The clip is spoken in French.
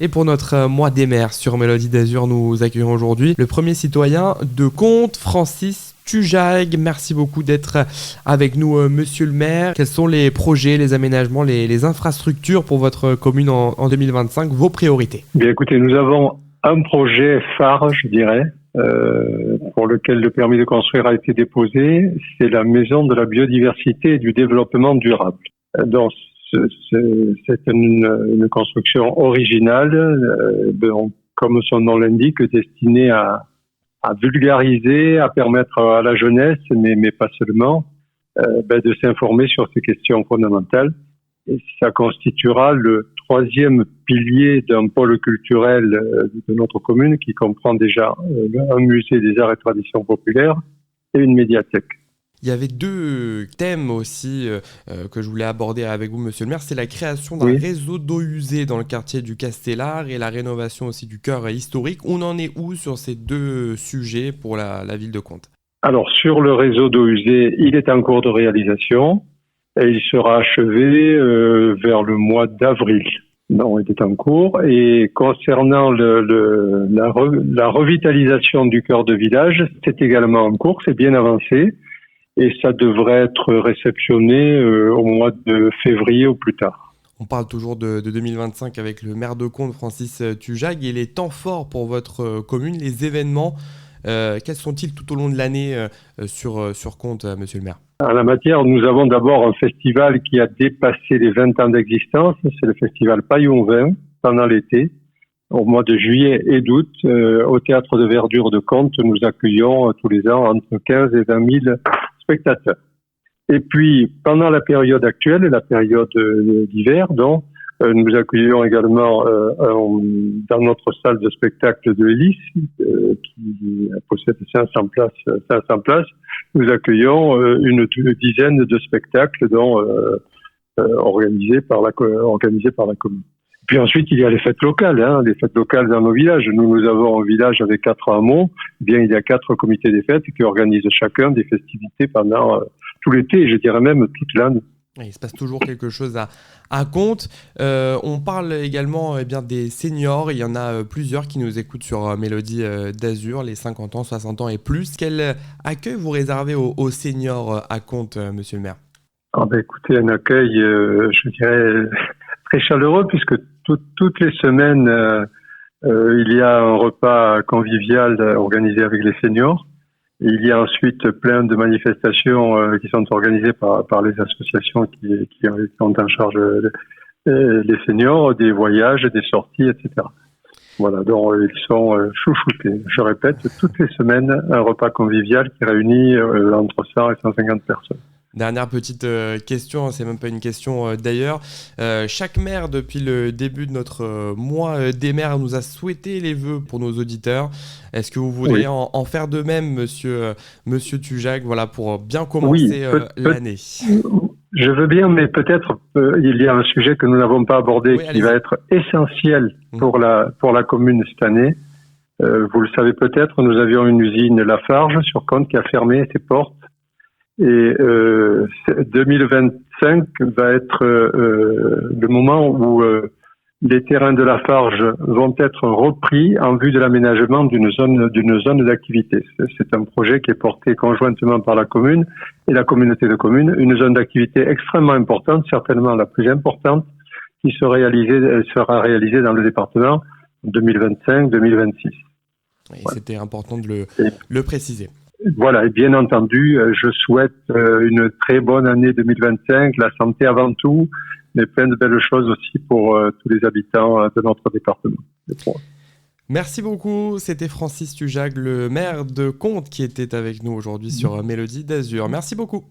Et pour notre mois des maires sur Mélodie d'Azur, nous accueillons aujourd'hui le premier citoyen de Contes, Francis Tujag. Merci beaucoup d'être avec nous, monsieur le maire. Quels sont les projets, les aménagements, les infrastructures pour votre commune en 2025, vos priorités? Bien écoutez, nous avons un projet phare, je dirais, pour lequel le permis de construire a été déposé. C'est la maison de la biodiversité et du développement durable. Donc, c'est une construction originale, comme son nom l'indique, destinée à vulgariser, à permettre à la jeunesse, mais pas seulement, de s'informer sur ces questions fondamentales. Et ça constituera le troisième pilier d'un pôle culturel de notre commune qui comprend déjà un musée des arts et traditions populaires et une médiathèque. Il y avait deux thèmes aussi que je voulais aborder avec vous, monsieur le maire. C'est la création d'un réseau d'eau usée dans le quartier du Castellar et la rénovation aussi du cœur historique. On en est où sur ces deux sujets pour la ville de Contes? Alors, sur le réseau d'eau usée, il est en cours de réalisation et il sera achevé vers le mois d'avril. Non, il est en cours. Et concernant la revitalisation du cœur de village, c'est également en cours, c'est bien avancé. Et ça devrait être réceptionné au mois de février ou plus tard. On parle toujours de 2025 avec le maire de Contes, Francis Tujag, et les temps forts pour votre commune, les événements, quels sont-ils tout au long de l'année sur Contes, monsieur le maire? En la matière, nous avons d'abord un festival qui a dépassé les 20 ans d'existence, c'est le festival Paillon Vin, pendant l'été. Au mois de juillet et d'août, au Théâtre de Verdure de Contes, nous accueillons tous les ans entre 15 et 20 000 spectateurs. Et puis, pendant la période actuelle, la période d'hiver, donc, nous accueillons également dans notre salle de spectacle de l'Hélice, qui possède 500 places, nous accueillons une dizaine de spectacles dont, organisés par la commune. Puis ensuite, il y a les fêtes locales, les fêtes locales dans nos villages. Nous avons un village avec 4 hameaux. Bien, il y a 4 comités des fêtes qui organisent chacun des festivités pendant tout l'été, et je dirais même toute l'année. Il se passe toujours quelque chose à Contes. On parle également des seniors. Il y en a plusieurs qui nous écoutent sur Mélodie d'Azur, les 50 ans, 60 ans et plus. Quel accueil vous réservez aux seniors à Contes, monsieur le maire? Écoutez, un accueil, je dirais, très chaleureux, puisque toutes les semaines, il y a un repas convivial organisé avec les seniors. Il y a ensuite plein de manifestations qui sont organisées par les associations qui ont en charge les seniors, des voyages, des sorties, etc. Voilà, donc ils sont chouchoutés. Je répète, toutes les semaines, un repas convivial qui réunit entre 100 et 150 personnes. Dernière petite question, c'est même pas une question d'ailleurs. Chaque maire, depuis le début de notre mois des maires, nous a souhaité les vœux pour nos auditeurs. Est-ce que vous voudriez en faire de même, monsieur Tujag, voilà, pour bien commencer l'année? Je veux bien, mais peut-être il y a un sujet que nous n'avons pas abordé qui va être essentiel pour la commune cette année. Vous le savez peut-être, nous avions une usine Lafarge sur Contes qui a fermé ses portes. Et 2025 va être le moment où les terrains de Lafarge vont être repris en vue de l'aménagement d'une zone d'activité. C'est un projet qui est porté conjointement par la commune et la communauté de communes, une zone d'activité extrêmement importante, certainement la plus importante, qui sera réalisée dans le département en 2025-2026. C'était important de le préciser. Voilà, et bien entendu, je souhaite une très bonne année 2025, la santé avant tout, mais plein de belles choses aussi pour tous les habitants de notre département. Merci beaucoup, c'était Francis Tujag, le maire de Contes, qui était avec nous aujourd'hui sur Mélodie d'Azur. Merci beaucoup.